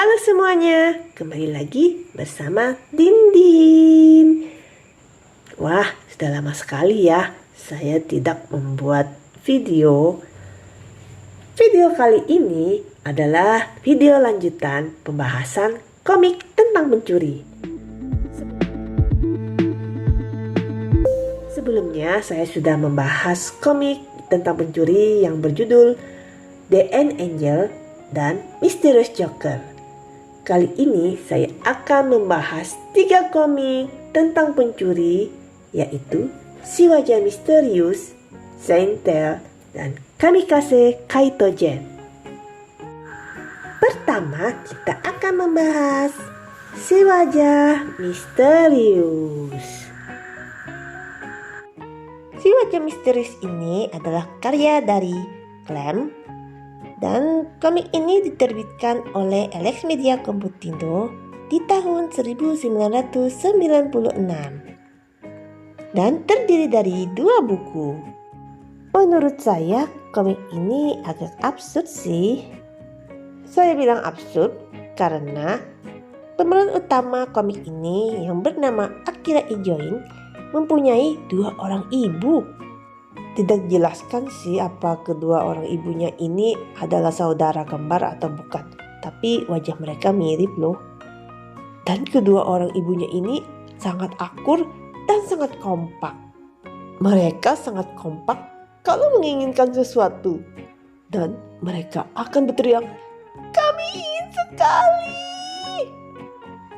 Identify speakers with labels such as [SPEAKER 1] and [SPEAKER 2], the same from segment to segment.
[SPEAKER 1] Halo semuanya, kembali lagi bersama Dindin. Wah, sudah lama sekali ya saya tidak membuat video. Video kali ini adalah video lanjutan pembahasan komik tentang pencuri. Sebelumnya saya sudah membahas komik tentang pencuri yang berjudul The End Angel dan Mysterious Joker. Kali ini saya akan membahas 3 komik tentang pencuri, yaitu Si Wajah Misterius, Saint Tail, dan Kamikaze Kaito-gen. Pertama kita akan membahas Si Wajah Misterius. Si Wajah Misterius ini adalah karya dari Clamp, dan komik ini diterbitkan oleh Alex Media Computindo di tahun 1996 dan terdiri dari 2 buku. Menurut saya komik ini agak absurd sih. Saya bilang absurd karena pemeran utama komik ini yang bernama Akira Ijoin mempunyai 2 orang ibu. Tidak jelaskan sih apa kedua orang ibunya ini adalah saudara kembar atau bukan. Tapi wajah mereka mirip loh. Dan kedua orang ibunya ini sangat akur dan sangat kompak. Mereka sangat kompak kalau menginginkan sesuatu. Dan mereka akan berteriak, "Kami ingin sekali!"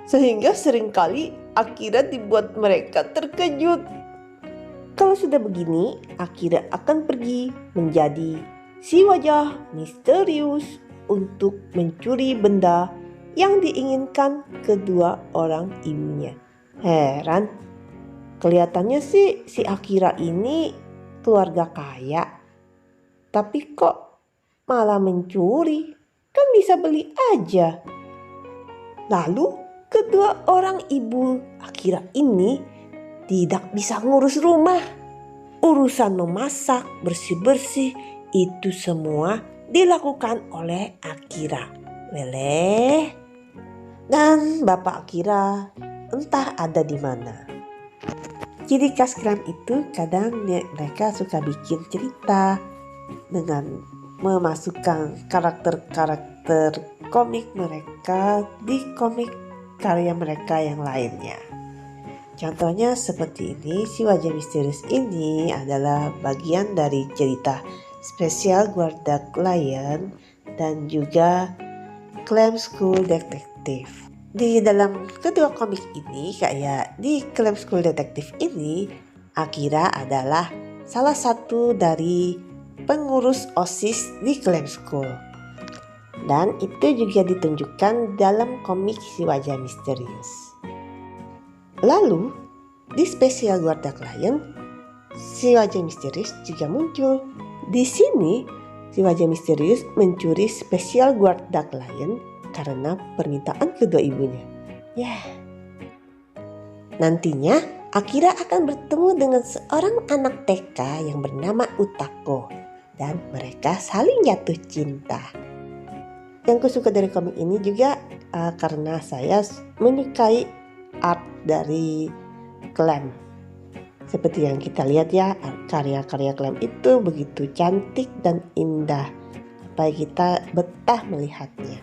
[SPEAKER 1] Sehingga seringkali Akira dibuat mereka terkejut. Kalau sudah begini, Akira akan pergi menjadi si wajah misterius untuk mencuri benda yang diinginkan kedua orang ibunya. Heran, kelihatannya sih si Akira ini keluarga kaya, tapi kok malah mencuri? Kan bisa beli aja. Lalu kedua orang ibu Akira ini tidak bisa ngurus rumah. Urusan memasak, bersih-bersih, itu semua dilakukan oleh Akira. Leleh. Dan Bapak Akira entah ada di mana. Ciri khas Clamp itu kadang mereka suka bikin cerita dengan memasukkan karakter-karakter komik mereka di komik karya mereka yang lainnya. Contohnya seperti ini, Si Wajah Misterius ini adalah bagian dari cerita spesial Guardian Lion dan juga Clamp School Detective. Di dalam kedua komik ini, kayak di Clamp School Detective ini, Akira adalah salah satu dari pengurus OSIS di Clamp School. Dan itu juga ditunjukkan dalam komik Si Wajah Misterius. Lalu, di spesial Guardian Lion, Si Wajah Misterius juga muncul. Di sini, Si Wajah Misterius mencuri spesial Guardian Lion karena permintaan kedua ibunya. Nantinya, Akira akan bertemu dengan seorang anak TK yang bernama Utako. Dan mereka saling jatuh cinta. Yang kusuka dari komik ini juga karena saya menyukai art dari Clamp. Seperti yang kita lihat ya, karya-karya Clamp itu begitu cantik dan indah supaya kita betah melihatnya.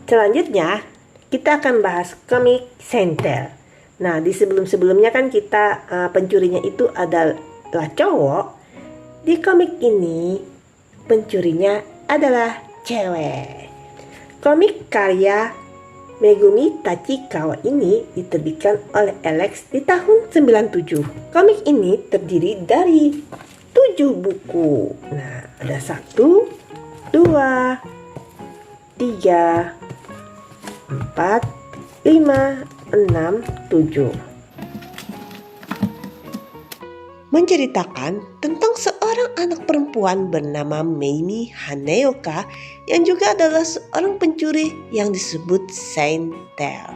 [SPEAKER 1] Selanjutnya kita akan bahas komik Saint Tail. Nah, di sebelum-sebelumnya kan kita pencurinya itu adalah cowok. Di komik ini pencurinya adalah cewek. Komik karya Megumi Tachikawa ini diterbitkan oleh Alex di tahun 97. Komik ini terdiri dari 7 buku. Nah, ada 1, 2, 3, 4, 5, 6, 7. Menceritakan tentang seorang anak perempuan bernama Meimi Haneoka yang juga adalah seorang pencuri yang disebut Saint Tail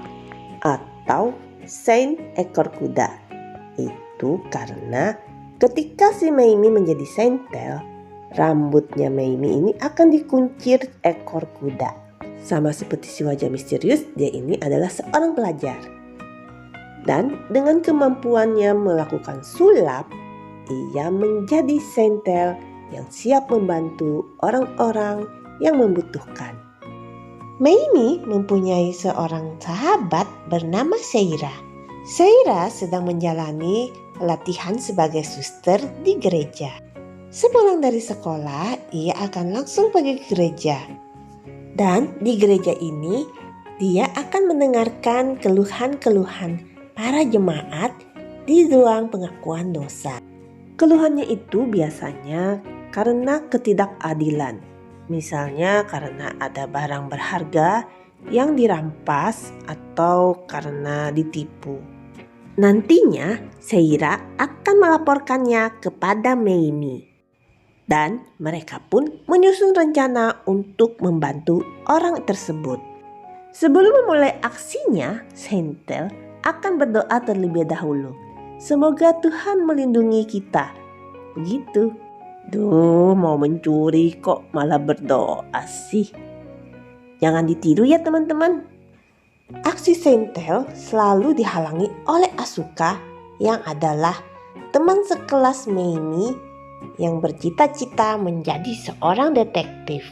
[SPEAKER 1] atau Saint Ekor Kuda. Itu karena ketika si Meimi menjadi Saint Tail, rambutnya Meimi ini akan dikuncir ekor kuda Sama seperti si wajah misterius, dia ini adalah seorang pelajar. Dan dengan kemampuannya melakukan sulap, ia menjadi sentel yang siap membantu orang-orang yang membutuhkan. Meimi mempunyai seorang sahabat bernama Seira. Seira sedang menjalani latihan sebagai suster di gereja. Sepulang dari sekolah, ia akan langsung pergi ke gereja. Dan di gereja ini, dia akan mendengarkan keluhan-keluhan para jemaat di ruang pengakuan dosa. Keluhannya itu biasanya karena ketidakadilan. Misalnya karena ada barang berharga yang dirampas atau karena ditipu. Nantinya Seira akan melaporkannya kepada Meimi. Dan mereka pun menyusun rencana untuk membantu orang tersebut. Sebelum memulai aksinya, sentel akan berdoa terlebih dahulu. Semoga Tuhan melindungi kita. Begitu. Duh, mau mencuri kok malah berdoa sih. Jangan ditiru ya teman-teman. Aksi sentel selalu dihalangi oleh Asuka yang adalah teman sekelas Meimi yang bercita-cita menjadi seorang detektif.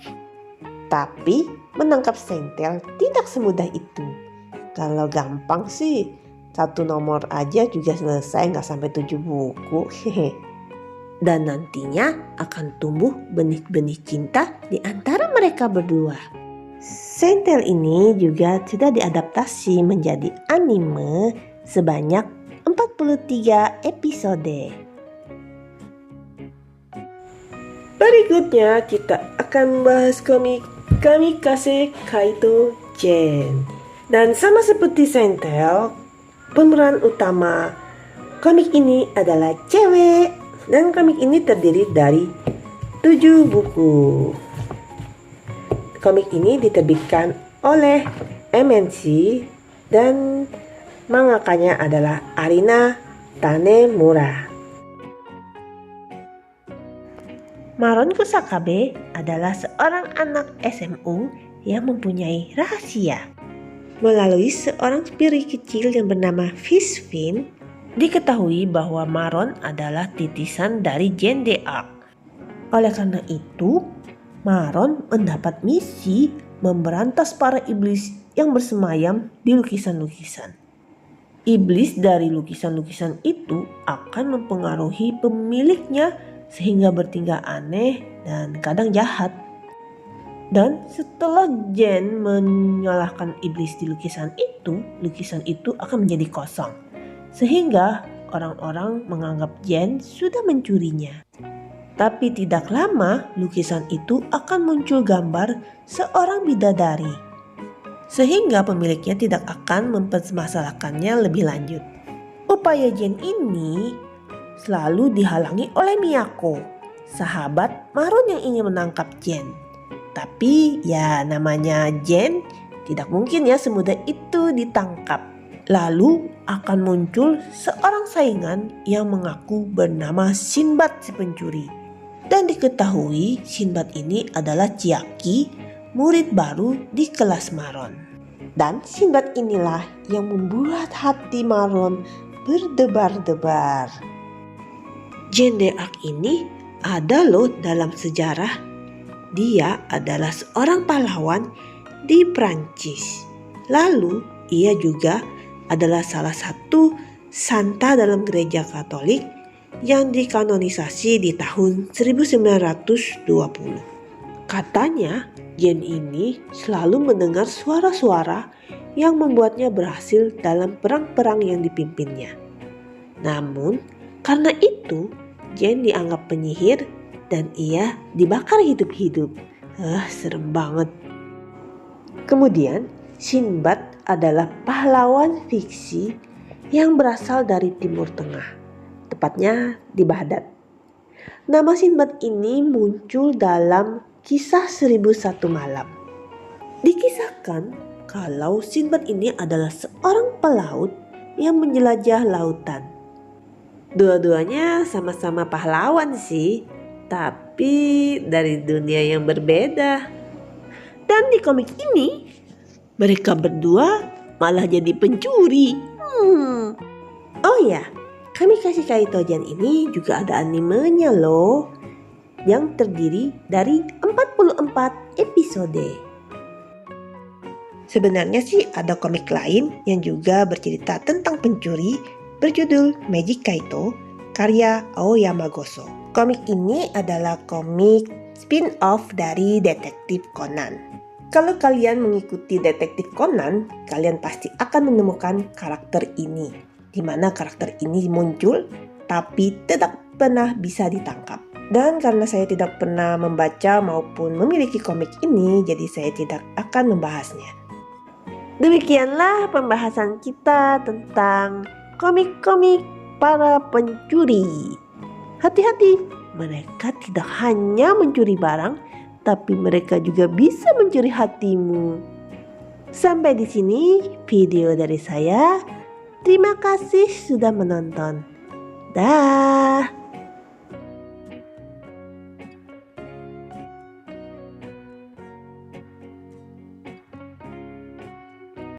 [SPEAKER 1] Tapi menangkap sentel tidak semudah itu. Kalau gampang sih, 1 nomor aja juga selesai, nggak sampai 7 buku. Dan nantinya akan tumbuh benih-benih cinta di antara mereka berdua. Sentel ini juga sudah diadaptasi menjadi anime sebanyak 43 episode. Berikutnya kita akan membahas komik Kamikaze Kaito Gen. Dan sama seperti sentel, pemeran utama komik ini adalah cewek. Dan komik ini terdiri dari 7 buku. Komik ini diterbitkan oleh MNC dan mangakanya adalah Arina Tanemura. Maron Kusakabe adalah seorang anak SMU yang mempunyai rahasia. Melalui seorang peri kecil yang bernama Fishfin, diketahui bahwa Maron adalah titisan dari Gen Deak. Oleh karena itu, Maron mendapat misi memberantas para iblis yang bersemayam di lukisan-lukisan. Iblis dari lukisan-lukisan itu akan mempengaruhi pemiliknya sehingga bertingkah aneh dan kadang jahat. Dan setelah Gen menyalahkan iblis di lukisan itu akan menjadi kosong. Sehingga orang-orang menganggap Gen sudah mencurinya. Tapi tidak lama lukisan itu akan muncul gambar seorang bidadari. Sehingga pemiliknya tidak akan mempermasalahkannya lebih lanjut. Upaya Gen ini selalu dihalangi oleh Miyako, sahabat Maron yang ingin menangkap Gen. Tapi ya namanya Gen, tidak mungkin ya semudah itu ditangkap. Lalu akan muncul seorang saingan yang mengaku bernama Sinbad si pencuri. Dan diketahui Sinbad ini adalah Chiaki, murid baru di kelas Maron. Dan Sinbad inilah yang membuat hati Maron berdebar-debar. Gen Deak ini ada loh dalam sejarah. Dia adalah seorang pahlawan di Prancis. Lalu ia juga adalah salah satu santa dalam gereja Katolik yang dikanonisasi di tahun 1920. Katanya Gen ini selalu mendengar suara-suara yang membuatnya berhasil dalam perang-perang yang dipimpinnya. Namun karena itu Gen dianggap penyihir dan ia dibakar hidup-hidup. Serem banget. Kemudian Sinbad adalah pahlawan fiksi yang berasal dari Timur Tengah, tepatnya di Baghdad. Nama Sinbad ini muncul dalam kisah 1001 malam. Dikisahkan kalau Sinbad ini adalah seorang pelaut yang menjelajah lautan. Dua-duanya sama-sama pahlawan sih, tapi dari dunia yang berbeda. Dan Dan di komik ini, mereka berdua malah jadi pencuri. Oh ya, Kamikaze Kaito-jan ini juga ada animenya loh, yang terdiri dari 44 episode. Sebenarnya sih ada komik lain yang juga bercerita tentang pencuri berjudul Magic Kaito karya Aoyama Goso. Komik ini adalah komik spin-off dari Detektif Conan. Kalau kalian mengikuti Detektif Conan, kalian pasti akan menemukan karakter ini, di mana karakter ini muncul tapi tidak pernah bisa ditangkap. Dan karena saya tidak pernah membaca maupun memiliki komik ini, jadi saya tidak akan membahasnya. Demikianlah pembahasan kita tentang komik-komik para pencuri. Hati-hati, mereka tidak hanya mencuri barang, tapi mereka juga bisa mencuri hatimu. Sampai di sini video dari saya. Terima kasih sudah menonton. Dah.